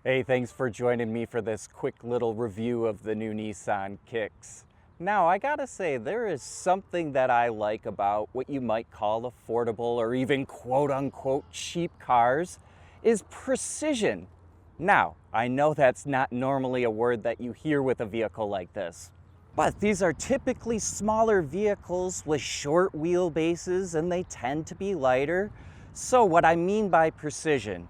Hey, thanks for joining me for this quick little review of the new Nissan Kicks. Now, I gotta say, there is something that I like about what you might call affordable or even quote-unquote cheap cars is precision. Now, I know that's not normally a word that you hear with a vehicle like this, but these are typically smaller vehicles with short wheelbases and they tend to be lighter. So what I mean by precision,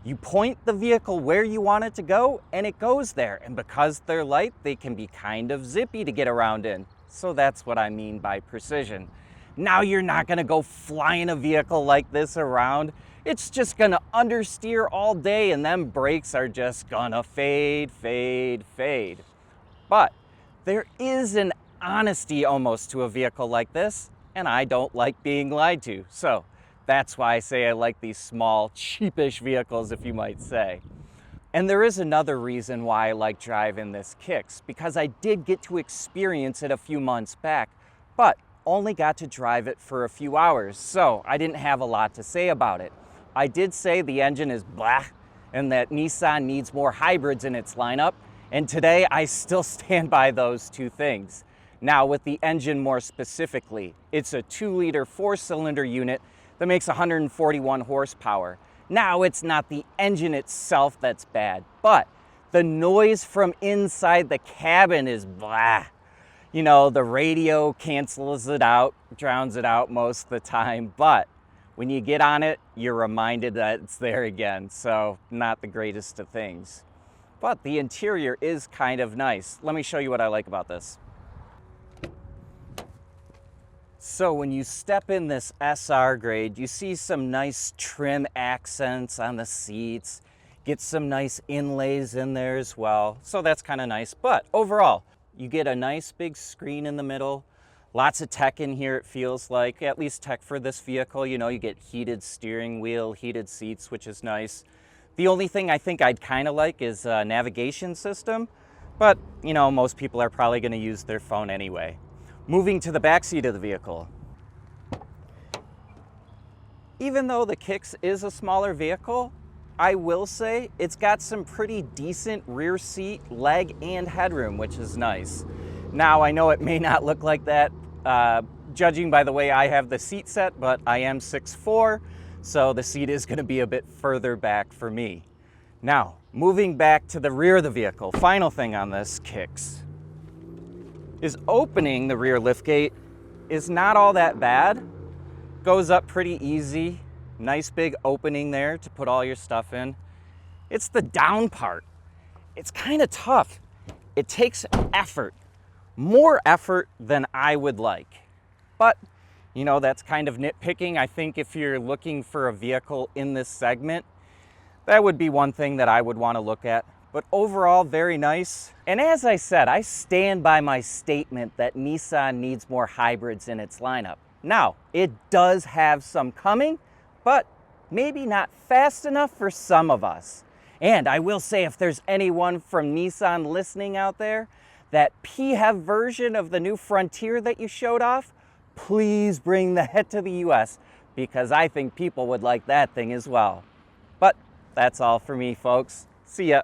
you point the vehicle where you want it to go and it goes there. And because they're light, they can be kind of zippy to get around in. So that's what I mean by precision. Now you're not gonna go flying a vehicle like this around. It's just gonna understeer all day and then brakes are just gonna fade. But there is an honesty almost to a vehicle like this, and I don't like being lied to. So that's why I say I like these small, cheapish vehicles, if you might say. And there is another reason why I like driving this Kicks, because I did get to experience it a few months back, but only got to drive it for a few hours, so I didn't have a lot to say about it. I did say the engine is blah, and that Nissan needs more hybrids in its lineup, and today I still stand by those two things. Now, with the engine more specifically, it's a 2-liter 4-cylinder unit that makes 141 horsepower. Now, it's not the engine itself that's bad, but the noise from inside the cabin is blah. You know, the radio cancels it out, drowns it out most of the time, but when you get on it, you're reminded that it's there again, so not the greatest of things. But the interior is kind of nice. Let me show you what I like about this. So when you step in this SR grade, you see some nice trim accents on the seats, get some nice inlays in there as well. So that's kind of nice. But overall, you get a nice big screen in the middle. Lots of tech in here, it feels like, at least tech for this vehicle. You know, you get heated steering wheel, heated seats, which is nice. The only thing I think I'd kind of like is a navigation system, but you know, most people are probably going to use their phone anyway. Moving to the back seat of the vehicle. Even though the Kicks is a smaller vehicle, I will say it's got some pretty decent rear seat, leg, and headroom, which is nice. Now, I know it may not look like that, judging by the way I have the seat set, but I am 6'4", so the seat is going to be a bit further back for me. Now, moving back to the rear of the vehicle, final thing on this Kicks is opening the rear liftgate is not all that bad. Goes up pretty easy. Nice big opening there to put all your stuff in. It's the down part. It's kind of tough. It takes effort, more effort than I would like. But, you know, that's kind of nitpicking. I think if you're looking for a vehicle in this segment, that would be one thing that I would want to look at. But overall, very nice. And as I said, I stand by my statement that Nissan needs more hybrids in its lineup. Now, it does have some coming, but maybe not fast enough for some of us. And I will say, if there's anyone from Nissan listening out there, that PHEV version of the new Frontier that you showed off, please bring that to the US, because I think people would like that thing as well. But that's all for me, folks. See ya.